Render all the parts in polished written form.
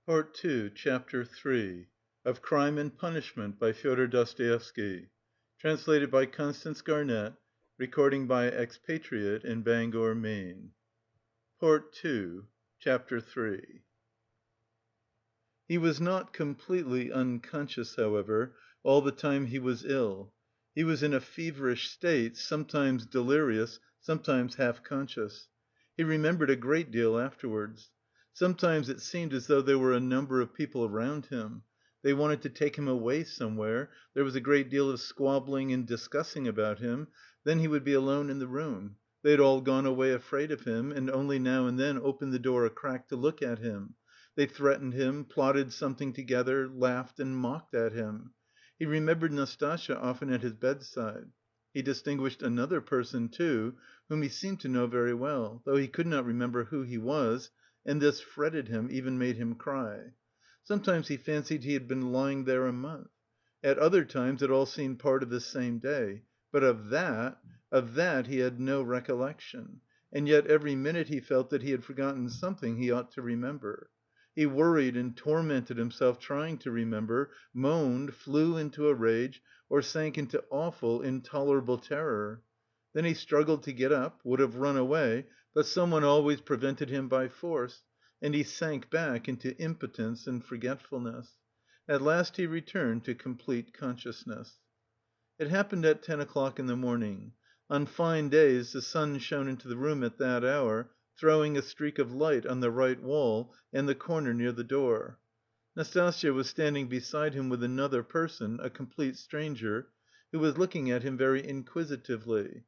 Part II, Chapter 3 of Crime and Punishment by Fyodor Dostoevsky. Translated by Constance Garnett. Recording by Expatriate in Bangor, Maine. Part II, Chapter 3. He was not completely unconscious, however, all the time he was ill. He was in a feverish state, sometimes delirious, sometimes half conscious. He remembered a great deal afterwards. Sometimes it seemed as though there were a number of people round him. They wanted to take him away somewhere, there was a great deal of squabbling and discussing about him, then he would be alone in the room. They had all gone away afraid of him, and only now and then opened the door a crack to look at him. They threatened him, plotted something together, laughed and mocked at him. He remembered Nastasya often at his bedside. He distinguished another person, too, whom he seemed to know very well, though he could not remember who he was, and this fretted him, even made him cry. Sometimes he fancied he had been lying there a month. At other times it all seemed part of the same day, but of that he had no recollection, and yet every minute he felt that he had forgotten something he ought to remember. He worried and tormented himself trying to remember, moaned, flew into a rage, or sank into awful, intolerable terror. Then he struggled to get up, would have run away, but someone always prevented him by force, and he sank back into impotence and forgetfulness. At last he returned to complete consciousness. It happened at 10 o'clock in the morning. On fine days the sun shone into the room at that hour, throwing a streak of light on the right wall and the corner near the door. Nastasya was standing beside him with another person, a complete stranger, who was looking at him very inquisitively.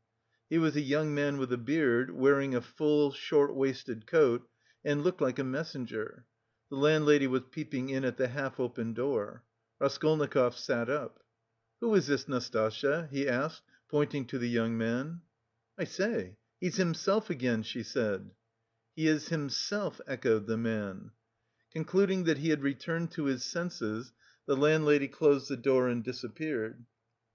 He was a young man with a beard, wearing a full, short‐waisted coat, and looked like a messenger. The landlady was peeping in at the half‐open door. Raskolnikov sat up. "Who is this, Nastasya?" he asked, pointing to the young man. "I say, he's himself again," she said. "He is himself," echoed the man. Concluding that he had returned to his senses, the landlady closed the door and disappeared.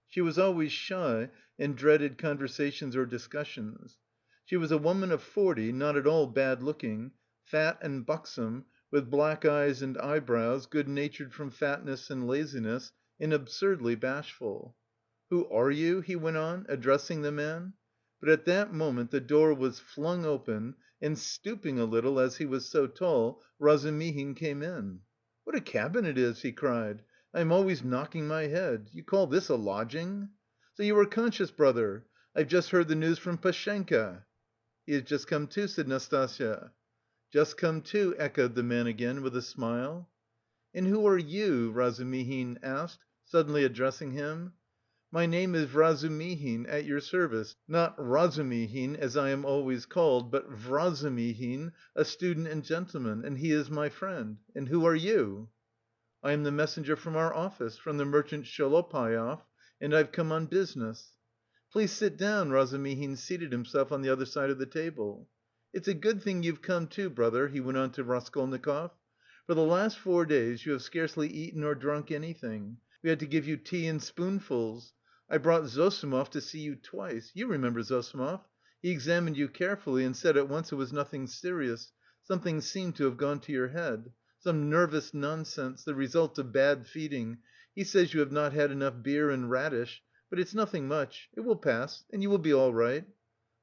She was always shy and dreaded conversations or discussions. She was a woman of 40, not at all bad‐looking, fat and buxom, with black eyes and eyebrows, good‐natured from fatness and laziness, and absurdly bashful. "Who are you?" he went on, addressing the man. But at that moment the door was flung open, and stooping a little, as he was so tall, Razumihin came in. "What a cabin it is!" he cried. "I am always knocking my head. You call this a lodging? So you are conscious, brother? I've just heard the news from Pashenka." "He has just come to," said Nastasya. "Just come to," echoed the man again, with a smile. "And who are you?" Razumihin asked, suddenly addressing him. "My name is Vrazumihin, at your service, not Razumihin, as I am always called, but Vrazumihin, a student and gentleman, and he is my friend. And who are you?" "I am the messenger from our office, from the merchant Sholopayov, and I've come on business." "Please sit down." Razumihin seated himself on the other side of the table. "It's a good thing you've come too, brother," he went on to Raskolnikov. "For the last 4 days you have scarcely eaten or drunk anything. We had to give you tea in spoonfuls. I brought Zossimov to see you twice. You remember Zossimov? He examined you carefully and said at once it was nothing serious, something seemed to have gone to your head. Some nervous nonsense, the result of bad feeding. He says you have not had enough beer and radish, but it's nothing much, it will pass and you will be all right.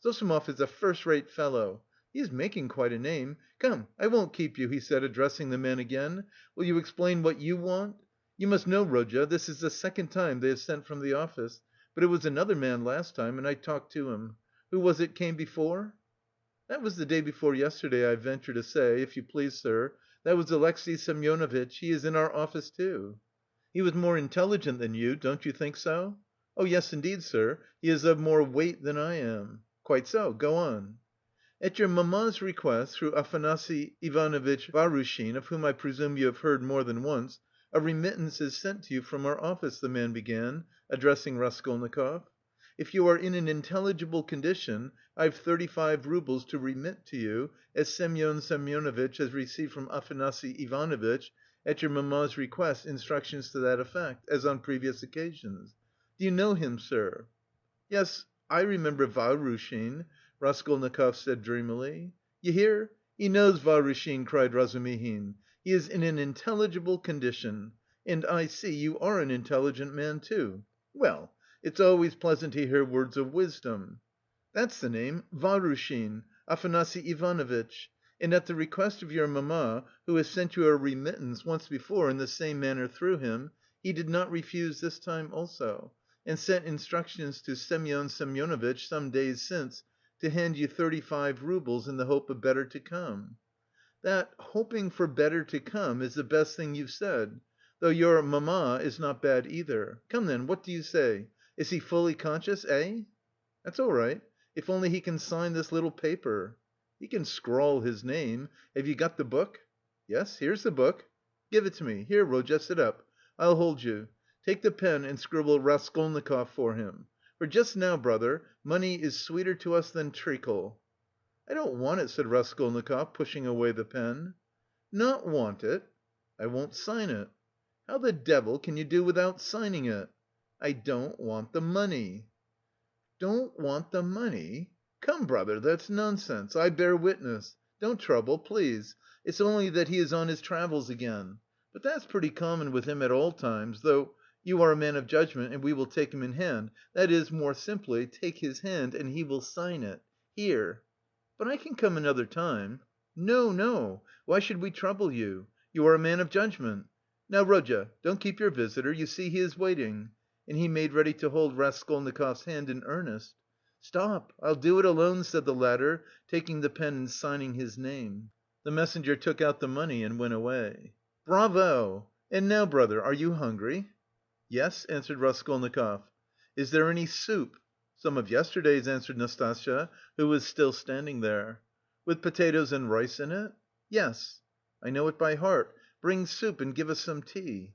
Zossimov is a first‐rate fellow. He is making quite a name. Come, I won't keep you," he said, addressing the man again. "Will you explain what you want? You must know, Rodya, this is the second time they have sent from the office, but it was another man last time and I talked to him. Who was it came before?" "That was the day before yesterday, I venture to say, if you please, sir. That was Alexey Semyonovitch, he is in our office too." "He was more intelligent than you, don't you think so?" "Oh, yes, indeed, sir, he is of more weight than I am." "Quite so, go on." "At your mamma's request, through Afanasy Ivanovitch Vahrushin, of whom I presume you have heard more than once, a remittance is sent to you from our office," the man began, addressing Raskolnikov. "If you are in an intelligible condition, I've 35 roubles to remit to you, as Semyon Semyonovitch has received from Afanasy Ivanovitch, at your mamma's request, instructions to that effect, as on previous occasions. Do you know him, sir?" "Yes, I remember Vahrushin," Raskolnikov said dreamily. "You hear, he knows Vahrushin," cried Razumihin. He is in an intelligible condition. And I see you are an intelligent man too. Well, it's always pleasant to hear words of wisdom. That's the name, Varushin, Afanasy Ivanovitch, and at the request of your mamma, who has sent you a remittance once before in the same manner through him, he did not refuse this time also, and sent instructions to Semyon Semyonovitch some days since to hand you 35 roubles in the hope of better to come. That 'hoping for better to come' is the best thing you've said, though your mamma is not bad either. Come then, what do you say? Is he fully conscious, eh? That's all right, if only he can sign this little paper. He can scrawl his name. Have you got the book? Yes, here's the book. Give it to me. Here, Rodya, sit up. I'll hold you. Take the pen and scribble Raskolnikov for him. For just now, brother, money is sweeter to us than treacle." "I don't want it," said Raskolnikov, pushing away the pen. "Not want it?" "I won't sign it." "How the devil can you do without signing it?" "I don't want the money." "Don't want the money? Come, brother, that's nonsense. I bear witness. Don't trouble, please. It's only that he is on his travels again. But that's pretty common with him at all times, though you are a man of judgment and we will take him in hand, that is, more simply, take his hand and he will sign it. Here." "But I can come another time." "No, no. Why should we trouble you? You are a man of judgment. Now, Rodya, don't keep your visitor, you see he is waiting." And he made ready to hold Raskolnikov's hand in earnest. "Stop, I'll do it alone," said the latter, taking the pen and signing his name. The messenger took out the money and went away. "Bravo! And now, brother, are you hungry?" "Yes," answered Raskolnikov. "Is there any soup?" "Some of yesterday's," answered Nastasya, who was still standing there. "With potatoes and rice in it?" "Yes." "I know it by heart. Bring soup and give us some tea."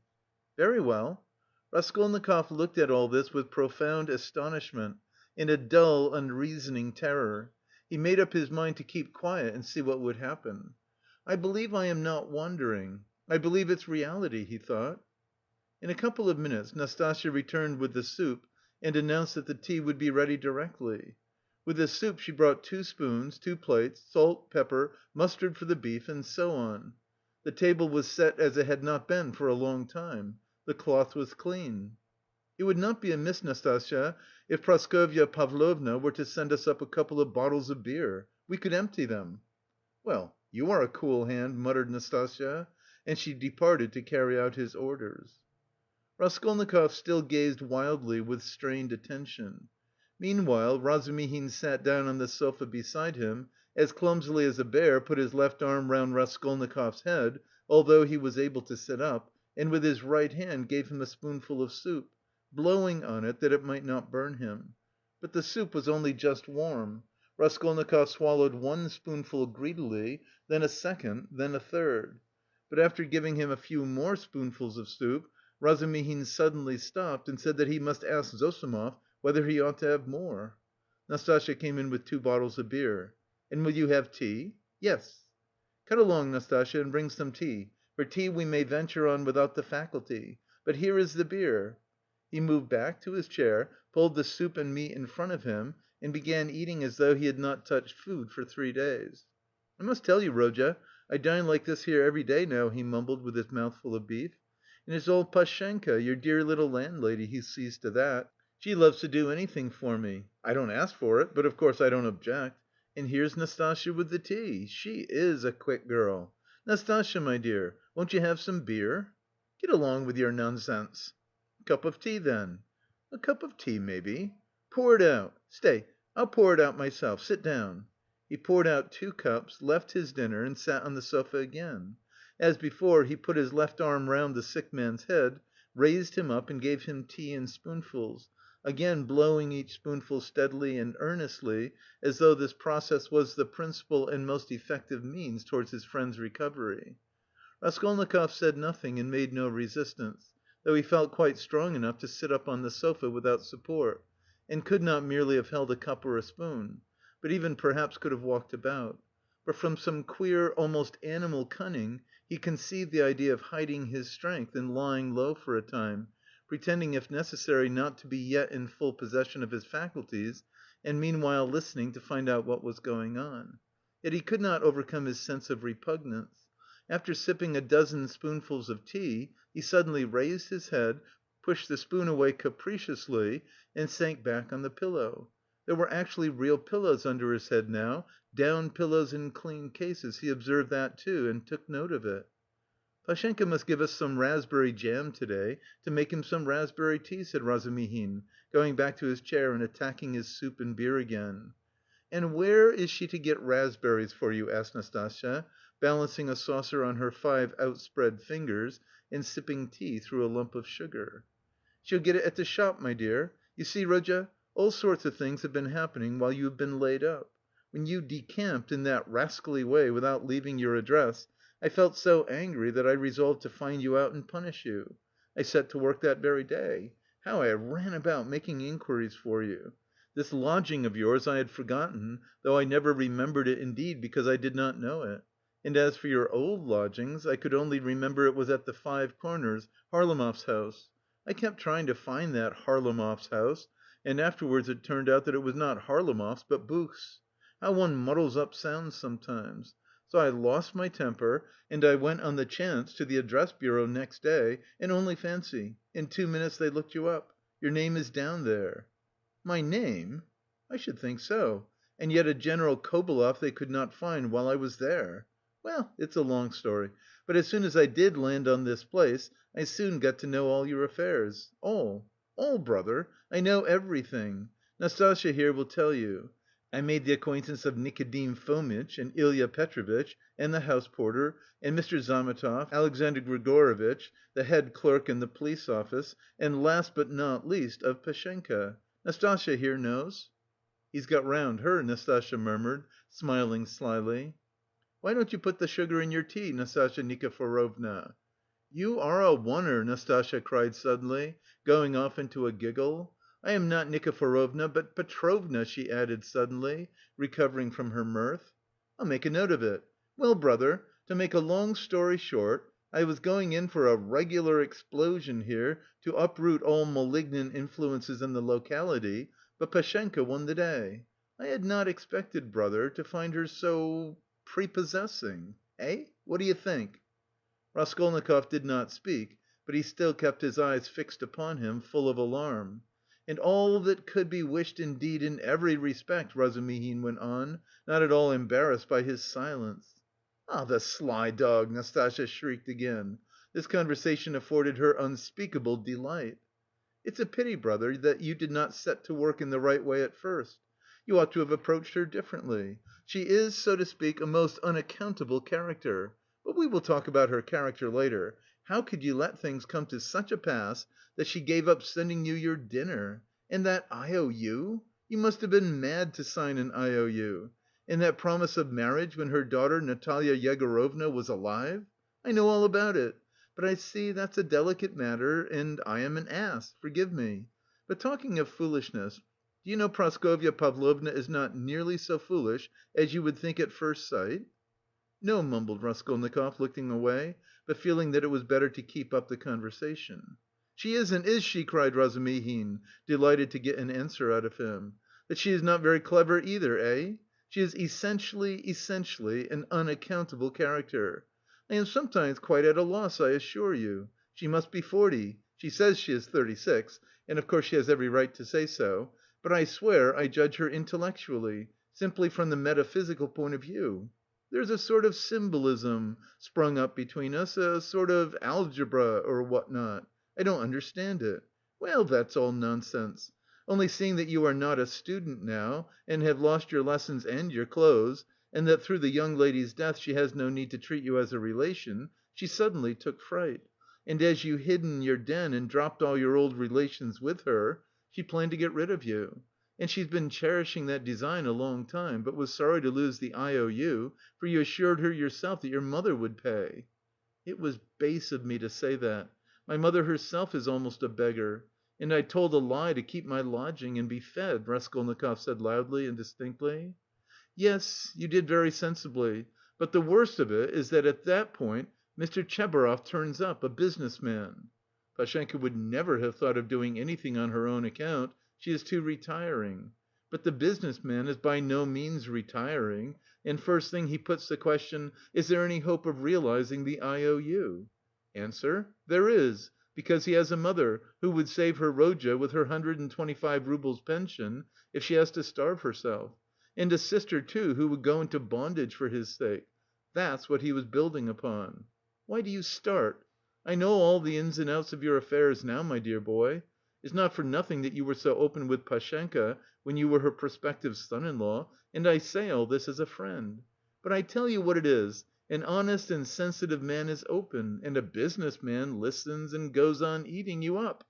"Very well." Raskolnikov looked at all this with profound astonishment and a dull, unreasoning terror. He made up his mind to keep quiet and see what would happen. "I believe I am not wandering. I believe it's reality," he thought. In a couple of minutes Nastasya returned with the soup and announced that the tea would be ready directly. With the soup she brought 2 spoons, 2 plates, salt, pepper, mustard for the beef, and so on. The table was set as it had not been for a long time. The cloth was clean. "It would not be amiss, Nastasya, if Praskovya Pavlovna were to send us up a couple of bottles of beer. We could empty them." "Well, you are a cool hand," muttered Nastasya, and she departed to carry out his orders. Raskolnikov still gazed wildly with strained attention. Meanwhile Razumihin sat down on the sofa beside him, as clumsily as a bear put his left arm round Raskolnikov's head, although he was able to sit up, and with his right hand gave him a spoonful of soup, blowing on it that it might not burn him. But the soup was only just warm. Raskolnikov swallowed 1 spoonful greedily, then a second, then a third. But after giving him a few more spoonfuls of soup, Razumihin suddenly stopped and said that he must ask Zossimov whether he ought to have more. Nastasya came in with 2 bottles of beer. "And will you have tea?" "Yes." "Cut along, Nastasya, and bring some tea, for tea we may venture on without the faculty. But here is the beer." He moved back to his chair, pulled the soup and meat in front of him, and began eating as though he had not touched food for 3 days. "I must tell you, Rodya, I dine like this here every day now," he mumbled with his mouth full of beef. "And it's old Pashenka, your dear little landlady, who sees to that. She loves to do anything for me. I don't ask for it, but of course I don't object. And here's Nastasya with the tea. She is a quick girl. Nastasya, my dear, won't you have some beer?" "Get along with your nonsense." "A cup of tea, then." "A cup of tea, maybe." "Pour it out. Stay, I'll pour it out myself. Sit down." He poured out 2 cups, left his dinner, and sat on the sofa again. As before, he put his left arm round the sick man's head, raised him up and gave him tea in spoonfuls, again blowing each spoonful steadily and earnestly, as though this process was the principal and most effective means towards his friend's recovery. Raskolnikov said nothing and made no resistance, though he felt quite strong enough to sit up on the sofa without support, and could not merely have held a cup or a spoon, but even perhaps could have walked about. But from some queer, almost animal cunning, he conceived the idea of hiding his strength and lying low for a time, pretending if necessary not to be yet in full possession of his faculties, and meanwhile listening to find out what was going on. Yet he could not overcome his sense of repugnance. After sipping a dozen spoonfuls of tea, he suddenly raised his head, pushed the spoon away capriciously, and sank back on the pillow. There were actually real pillows under his head now, down pillows in clean cases, he observed that too, and took note of it. "Pashenka must give us some raspberry jam to day, to make him some raspberry tea," said Razumihin, going back to his chair and attacking his soup and beer again. "And where is she to get raspberries for you?" asked Nastasya, balancing a saucer on her 5 outspread fingers and sipping tea through a lump of sugar. "She'll get it at the shop, my dear. You see, Rodya, all sorts of things have been happening while you have been laid up. When you decamped in that rascally way without leaving your address, I felt so angry that I resolved to find you out and punish you. I set to work that very day. How I ran about making inquiries for you! This lodging of yours I had forgotten, though I never remembered it indeed because I did not know it. And as for your old lodgings, I could only remember it was at the Five Corners, Harlamov's house. I kept trying to find that Harlamov's house, and afterwards it turned out that it was not Harlamov's but Buch's. How one muddles up sounds sometimes! So I lost my temper, and I went on the chance to the address bureau next day, and only fancy, in 2 minutes they looked you up. Your name is down there." "My name?" "I should think so. And yet a General Kobalov they could not find while I was there. Well, it's a long story, but as soon as I did land on this place, I soon got to know all your affairs. All, brother, I know everything. Nastasya here will tell you. I made the acquaintance of Nikodim Fomitch and Ilya Petrovitch and the house porter and Mr. Zametov, Alexandr Grigorovitch, the head clerk in the police office, and last but not least of Pashenka. Nastasya here knows." "He's got round her," Nastasya murmured, smiling slyly. "Why don't you put the sugar in your tea, Nastasya Nikiforovna?" "You are a oneer!" Nastasya cried suddenly, going off into a giggle. "I am not Nikiforovna, but Petrovna," she added suddenly, recovering from her mirth. "I'll make a note of it. Well, brother, to make a long story short, I was going in for a regular explosion here to uproot all malignant influences in the locality, but Pashenka won the day. I had not expected, brother, to find her so... prepossessing. Eh? What do you think?" Raskolnikov did not speak, but he still kept his eyes fixed upon him, full of alarm. "And all that could be wished indeed in every respect," Razumihin went on, not at all embarrassed by his silence. "Ah, the sly dog!" Nastasya shrieked again. This conversation afforded her unspeakable delight. "It's a pity, brother, that you did not set to work in the right way at first. You ought to have approached her differently. She is, so to speak, a most unaccountable character. But we will talk about her character later. How could you let things come to such a pass that she gave up sending you your dinner? And that IOU? You must have been mad to sign an IOU. And that promise of marriage when her daughter Natalia Yegorovna was alive? I know all about it. But I see that's a delicate matter and I am an ass, forgive me. But talking of foolishness, do you know Praskovya Pavlovna is not nearly so foolish as you would think at first sight?" "No," mumbled Raskolnikov, looking away, but feeling that it was better to keep up the conversation. "She isn't, is she?" cried Razumihin, delighted to get an answer out of him. "But she is not very clever either, eh? She is essentially an unaccountable character. I am sometimes quite at a loss, I assure you. She must be 40, she says she is 36, and of course she has every right to say so, but I swear I judge her intellectually, simply from the metaphysical point of view. There's a sort of symbolism sprung up between us, a sort of algebra or what not. I don't understand it. Well, that's all nonsense. Only seeing that you are not a student now, and have lost your lessons and your clothes, and that through the young lady's death she has no need to treat you as a relation, she suddenly took fright, and as you hid in your den and dropped all your old relations with her, she planned to get rid of you. And she's been cherishing that design a long time, but was sorry to lose the IOU, for you assured her yourself that your mother would pay." "It was base of me to say that. My mother herself is almost a beggar. And I told a lie to keep my lodging and be fed," Raskolnikov said loudly and distinctly. "Yes, you did very sensibly, but the worst of it is that at that point Mr. Tchebarov turns up, a business man. Pashenka would never have thought of doing anything on her own account, she is too retiring. But the business man is by no means retiring, and first thing he puts the question, 'Is there any hope of realizing the IOU?' Answer, 'There is, because he has a mother who would save her Rodya with her 125 roubles pension if she has to starve herself, and a sister, too, who would go into bondage for his sake.' That's what he was building upon. Why do you start? I know all the ins and outs of your affairs now, my dear boy. It's not for nothing that you were so open with Pashenka when you were her prospective son in law, and I say all this as a friend. But I tell you what it is, an honest and sensitive man is open, and a business man listens and goes on eating you up.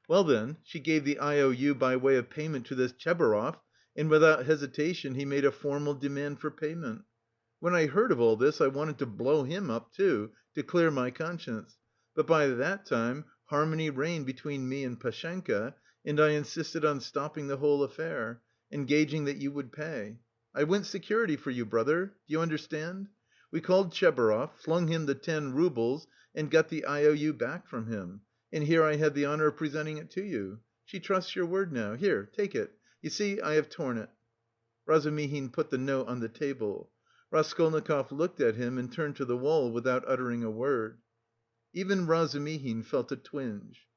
Well then, she gave the IOU by way of payment to this Tchebarov, and without hesitation he made a formal demand for payment. When I heard of all this I wanted to blow him up too, to clear my conscience, but by that time harmony reigned between me and Pashenka, and I insisted on stopping the whole affair, engaging that you would pay. I went security for you, brother. Do you understand? We called Tchebarov, flung him the 10 roubles, and got the IOU back from him, and here I have the honour of presenting it to you. She trusts your word now. Here, take it. You see, I have torn it." Razumihin put the note on the table. Raskolnikov looked at him and turned to the wall without uttering a word. Even Razumihin felt a twinge.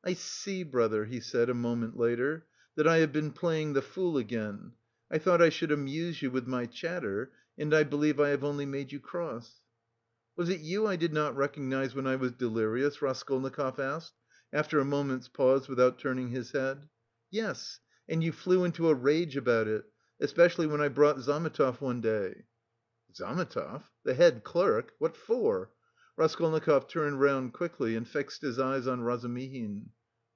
"I see, brother," he said a moment later, "that I have been playing the fool again. I thought I should amuse you with my chatter, and I believe I have only made you cross." "Was it you I did not recognize when I was delirious?" Raskolnikov asked, after a moment's pause without turning his head. "Yes, and you flew into a rage about it, especially when I brought Zametov one day." "Zametov? The head clerk? What for?" Raskolnikov turned round quickly and fixed his eyes on Razumihin.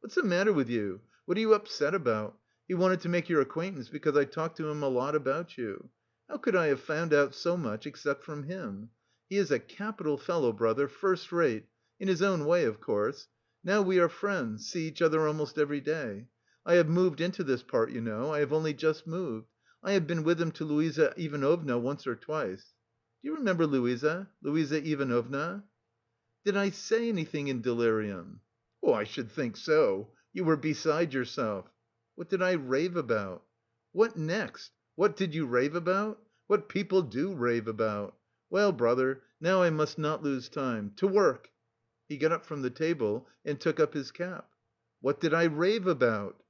"What's the matter with you? What are you upset about? He wanted to make your acquaintance because I talked to him a lot about you. How could I have found out so much except from him? He is a capital fellow, brother, first rate, in his own way, of course. Now we are friends, see each other almost every day. I have moved into this part, you know, I have only just moved. I have been with him to Luise Ivanovna once or twice. Do you remember Luise? Luise Ivanovna?" "Did I say anything in delirium?" "Oh, I should think so! You were beside yourself." "What did I rave about?" "What next? What did you rave about? What people do rave about! Well, brother, now I must not lose time. To work!" He got up from the table and took up his cap. "What did I rave about?"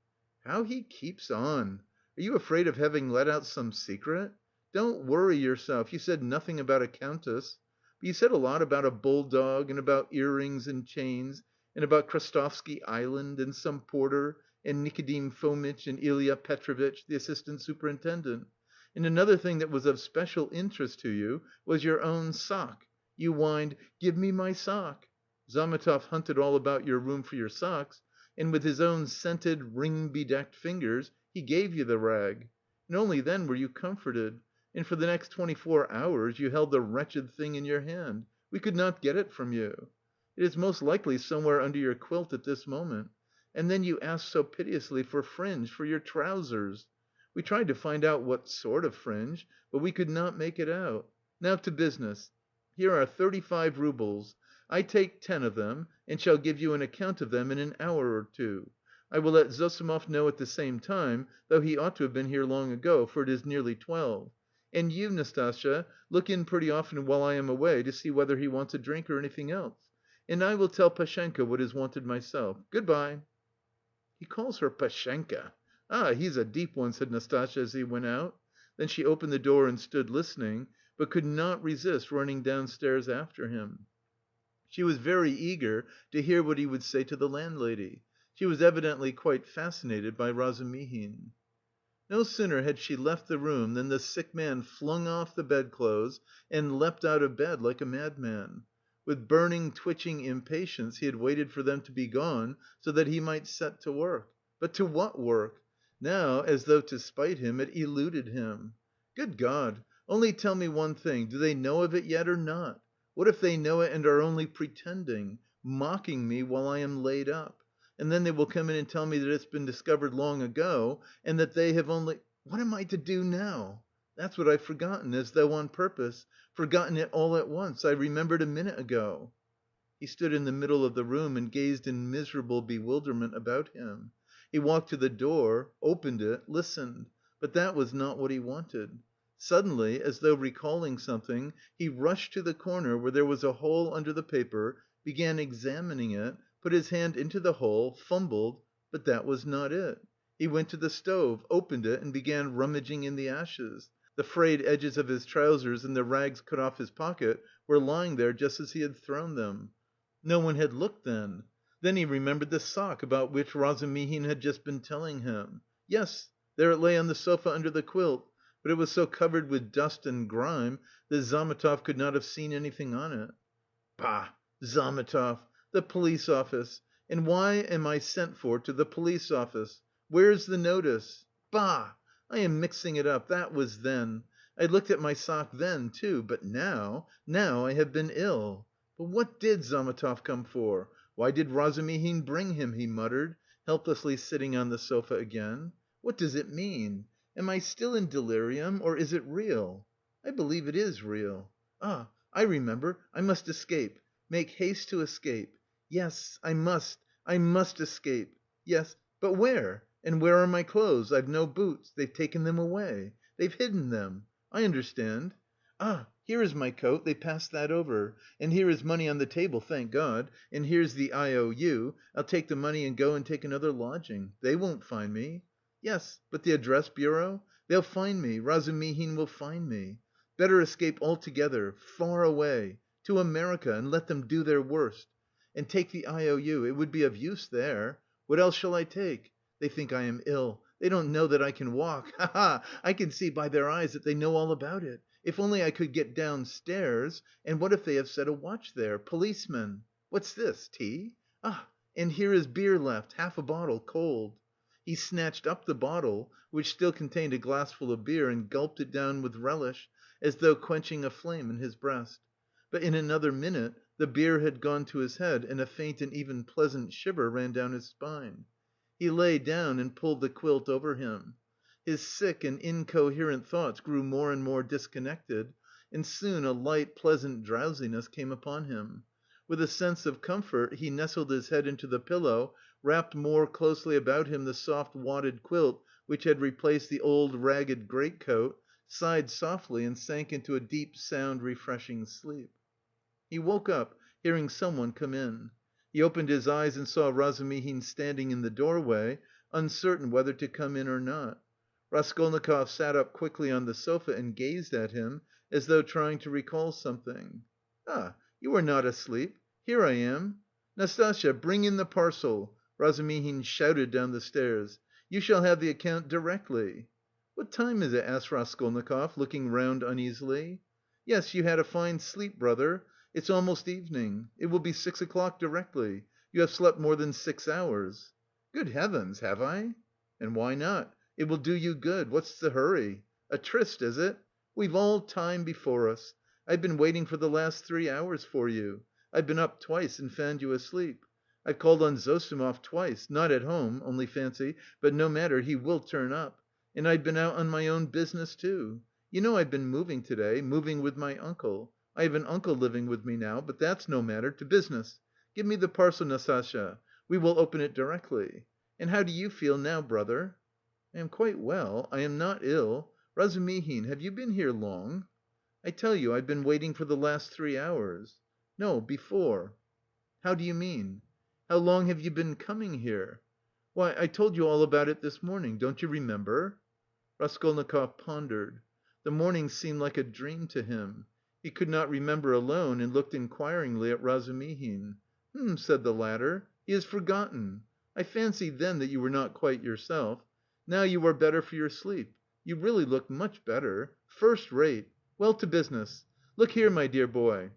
"How he keeps on! Are you afraid of having let out some secret? Don't worry yourself, you said nothing about a countess. But you said a lot about a bulldog, and about earrings and chains, and about Krestovsky Island, and some porter, and Nikodim Fomitch, and Ilya Petrovitch, the assistant superintendent. And another thing that was of special interest to you was your own sock. You whined, 'Give me my sock.' Zametov hunted all about your room for your socks, and with his own scented, ring-bedecked fingers he gave you the rag. And only then were you comforted, and for the next 24 hours you held the wretched thing in your hand. We could not get it from you. It is most likely somewhere under your quilt at this moment. And then you asked so piteously for fringe for your trousers. We tried to find out what sort of fringe, but we could not make it out. Now to business. Here are 35 roubles. I take 10 of them, and shall give you an account of them in an hour or two. I will let Zossimov know at the same time, though he ought to have been here long ago, for it is nearly 12. And you, Nastasya, look in pretty often while I am away to see whether he wants a drink or anything else. And I will tell Pashenka what is wanted myself. Good bye." "He calls her Pashenka. Ah, he's a deep one," said Nastasya as he went out. Then she opened the door and stood listening, but could not resist running downstairs after him. She was very eager to hear what he would say to the landlady. She was evidently quite fascinated by Razumihin. No sooner had she left the room than the sick man flung off the bedclothes and leapt out of bed like a madman. With burning, twitching impatience he had waited for them to be gone so that he might set to work. But to what work? Now, as though to spite him, it eluded him. "Good God! Only tell me one thing, do they know of it yet or not? What if they know it and are only pretending, mocking me while I am laid up? And then they will come in and tell me that it's been discovered long ago, and that they have only... What am I to do now? That's what I've forgotten, as though on purpose, forgotten it all at once, I remembered a minute ago." He stood in the middle of the room and gazed in miserable bewilderment about him. He walked to the door, opened it, listened, but that was not what he wanted. Suddenly, as though recalling something, he rushed to the corner where there was a hole under the paper, began examining it, put his hand into the hole, fumbled, but that was not it. He went to the stove, opened it and began rummaging in the ashes. The frayed edges of his trousers and the rags cut off his pocket were lying there just as he had thrown them. No one had looked then. Then he remembered the sock about which Razumihin had just been telling him. Yes, there it lay on the sofa under the quilt, but it was so covered with dust and grime that Zametov could not have seen anything on it. Bah! Zametov! The police office! And why am I sent for to the police office? Where's the notice? Bah! I am mixing it up, that was then. I looked at my sock then, too, but now I have been ill. But what did Zametov come for? Why did Razumihin bring him?" he muttered, helplessly sitting on the sofa again. "What does it mean? Am I still in delirium, or is it real? I believe it is real. Ah, I remember, I must escape. Make haste to escape. Yes, I must escape. Yes, but where? And where are my clothes? I've no boots. They've taken them away. They've hidden them. I understand. Ah, here is my coat, they passed that over. And here is money on the table, thank God. And here's the IOU. I'll take the money and go and take another lodging. They won't find me. Yes, but the address bureau? They'll find me, Razumihin will find me. Better escape altogether, far away, to America, and let them do their worst. And take the IOU, it would be of use there. What else shall I take? They think I am ill. They don't know that I can walk. Ha ha! I can see by their eyes that they know all about it. If only I could get downstairs! And what if they have set a watch there? Policemen! What's this? Tea? Ah, and here is beer left, half a bottle, cold." He snatched up the bottle, which still contained a glassful of beer, and gulped it down with relish, as though quenching a flame in his breast. But in another minute the beer had gone to his head and a faint and even pleasant shiver ran down his spine. He lay down and pulled the quilt over him. His sick and incoherent thoughts grew more and more disconnected, and soon a light, pleasant drowsiness came upon him. With a sense of comfort he nestled his head into the pillow, wrapped more closely about him the soft wadded quilt which had replaced the old ragged greatcoat, sighed softly and sank into a deep, sound, refreshing sleep. He woke up, hearing someone come in. He opened his eyes and saw Razumihin standing in the doorway, uncertain whether to come in or not. Raskolnikov sat up quickly on the sofa and gazed at him, as though trying to recall something. "Ah, you are not asleep. Here I am. Nastasya, bring in the parcel," Razumihin shouted down the stairs. "You shall have the account directly." "What time is it?" asked Raskolnikov, looking round uneasily. "Yes, you had a fine sleep, brother. It's almost evening. It will be 6 o'clock directly. You have slept more than 6 hours." "Good heavens, have I?" "And why not? It will do you good. What's the hurry? A tryst, is it? We've all time before us. I've been waiting for the last 3 hours for you. I've been up twice and found you asleep. I've called on Zossimov twice, not at home, only fancy, but no matter, he will turn up. And I've been out on my own business, too. You know I've been moving to day, moving with my uncle. I have an uncle living with me now, but that's no matter, to business. Give me the parcel, Nastasya. We will open it directly. And how do you feel now, brother?" "I am quite well. I am not ill. Razumihin, have you been here long?" "I tell you I've been waiting for the last 3 hours." "No, before." "How do you mean?" "How long have you been coming here?" "Why, I told you all about it this morning. Don't you remember?" Raskolnikov pondered. The morning seemed like a dream to him. He could not remember alone and looked inquiringly at Razumihin. "Hm!" said the latter. "He has forgotten. I fancied then that you were not quite yourself. Now you are better for your sleep. You really look much better. First rate. Well, to business. Look here, my dear boy."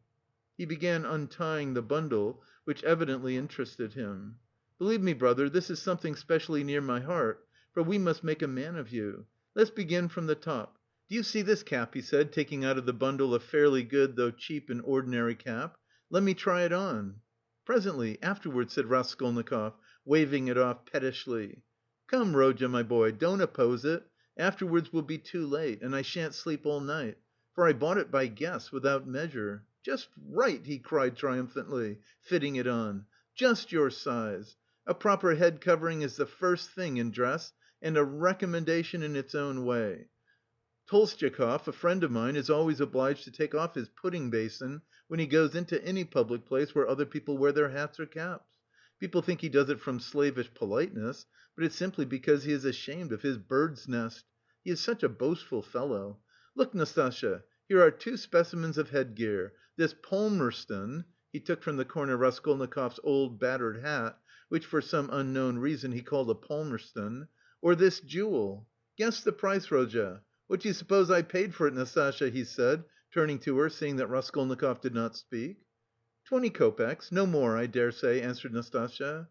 He began untying the bundle, which evidently interested him. "Believe me, brother, this is something specially near my heart, for we must make a man of you. Let's begin from the top. Do you see this cap?" he said, taking out of the bundle a fairly good, though cheap and ordinary cap. "Let me try it on." "Presently, afterwards," said Raskolnikov, waving it off pettishly. "Come, Rodya, my boy, don't oppose it. Afterwards will be too late, and I shan't sleep all night, for I bought it by guess, without measure. Just right!" he cried triumphantly, fitting it on. "Just your size. A proper head covering is the first thing in dress, and a recommendation in its own way. Tolstyakov, a friend of mine, is always obliged to take off his pudding basin when he goes into any public place where other people wear their hats or caps. People think he does it from slavish politeness, but it's simply because he is ashamed of his bird's nest. He is such a boastful fellow. Look, Nastasya, here are two specimens of headgear. This Palmerston," he took from the corner Raskolnikov's old battered hat, which for some unknown reason he called a Palmerston, "or this jewel. Guess the price, Rodya. What do you suppose I paid for it, Nastasya?" he said, turning to her, seeing that Raskolnikov did not speak. 20 kopecks, no more, I dare say," answered Nastasya.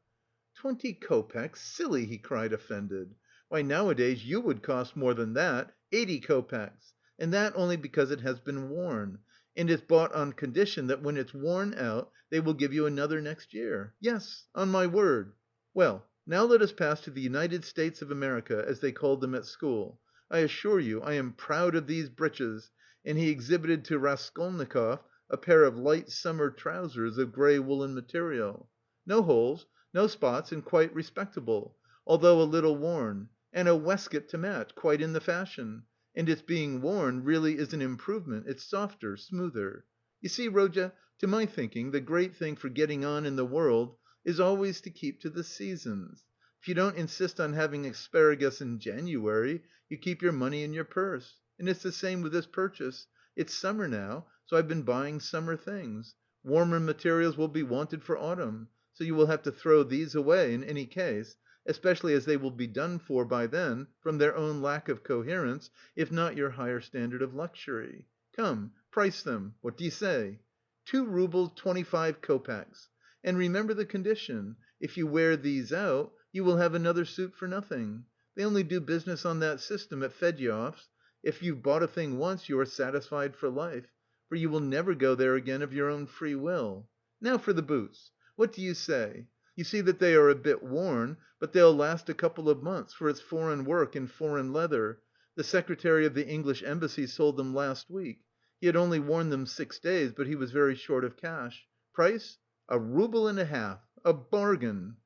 20 kopecks, silly!" he cried, offended. "Why, nowadays you would cost more than that, 80 kopecks, and that only because it has been worn, and it's bought on condition that when it's worn out they will give you another next year. Yes, on my word. Well, now let us pass to the United States of America, as they called them at school. I assure you I am proud of these breeches," and he exhibited to Raskolnikov a pair of light summer trousers of grey woollen material. "No holes, no spots and quite respectable, although a little worn, and a waistcoat to match, quite in the fashion. And its being worn really is an improvement, it's softer, smoother. You see, Rodya, to my thinking the great thing for getting on in the world is always to keep to the seasons. If you don't insist on having asparagus in January, you keep your money in your purse. And it's the same with this purchase. It's summer now, so I've been buying summer things. Warmer materials will be wanted for autumn, so you will have to throw these away in any case, especially as they will be done for by then from their own lack of coherence, if not your higher standard of luxury. Come, price them. What do you say? 2 roubles 25 kopecks. And remember the condition: if you wear these out, you will have another suit for nothing. They only do business on that system at Fedyov's. If you've bought a thing once, you are satisfied for life, for you will never go there again of your own free will. Now for the boots. What do you say? You see that they are a bit worn, but they'll last a couple of months, for it's foreign work and foreign leather. The secretary of the English Embassy sold them last week. He had only worn them 6 days, but he was very short of cash. Price? A rouble and a half. A bargain!"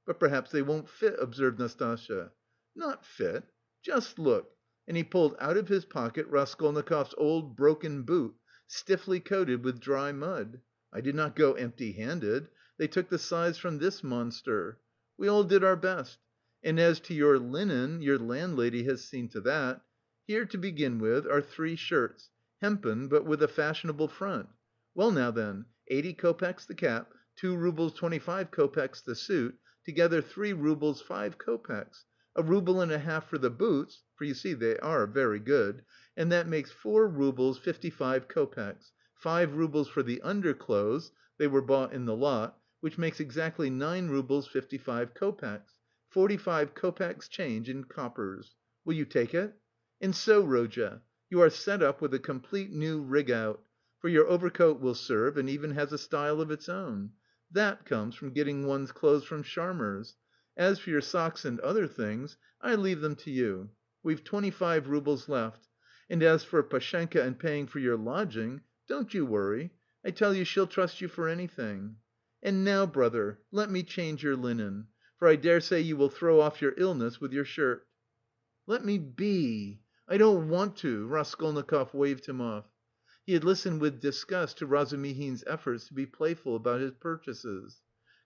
"But perhaps they won't fit," observed Nastasya. "Not fit? Just look." And he pulled out of his pocket Raskolnikov's old broken boot, stiffly coated with dry mud. "I did not go empty handed. They took the size from this monster. We all did our best. And as to your linen, your landlady has seen to that. Here, to begin with, are 3 shirts, hempen but with a fashionable front. Well now then, 80 kopecks the cap, 2 roubles 25 kopecks the suit, together 3 roubles 5 kopecks, a rouble and a half for the boots, for you see they are very good, and that makes 4 roubles 55 kopecks, 5 roubles for the underclothes (they were bought in the lot), which makes exactly 9 roubles 55 kopecks, 45 kopecks change in coppers. Will you take it? And so, Rodya, you are set up with a complete new rig out, for your overcoat will serve and even has a style of its own. That comes from getting one's clothes from Sharmer's. As for your socks and other things, I leave them to you. We've 25 roubles left. And as for Pashenka and paying for your lodging, don't you worry. I tell you she'll trust you for anything. And now, brother, let me change your linen, for I dare say you will throw off your illness with your shirt." "Let me be! I don't want to!" Raskolnikov waved him off. He had listened with disgust to Razumihin's efforts to be playful about his purchases.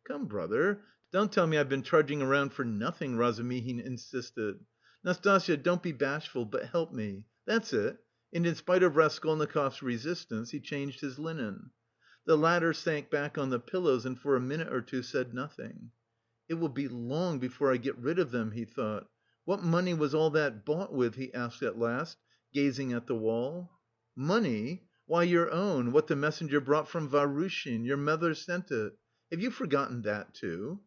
"Come, brother, don't tell me I've been trudging around for nothing," Razumihin insisted. "Nastasya, don't be bashful, but help me. That's it," and in spite of Raskolnikov's resistance, he changed his linen. The latter sank back on the pillows and for a minute or two said nothing. "It will be long before I get rid of them," he thought. "What money was all that bought with?" he asked at last, gazing at the wall. "Money? Why, your own, what the messenger brought from Vahrushin. Your mother sent it. Have you forgotten that too?"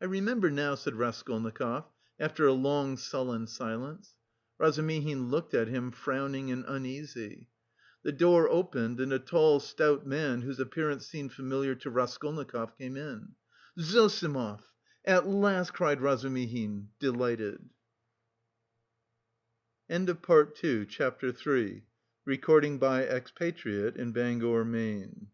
"I remember now," said Raskolnikov, after a long sullen silence. Razumihin looked at him, frowning and uneasy. The door opened and a tall, stout man, whose appearance seemed familiar to Raskolnikov, came in. "Zossimov! At last!" cried Razumihin, delighted. End of Part 2, Chapter 3. Recording by Expatriate in Bangor, Maine.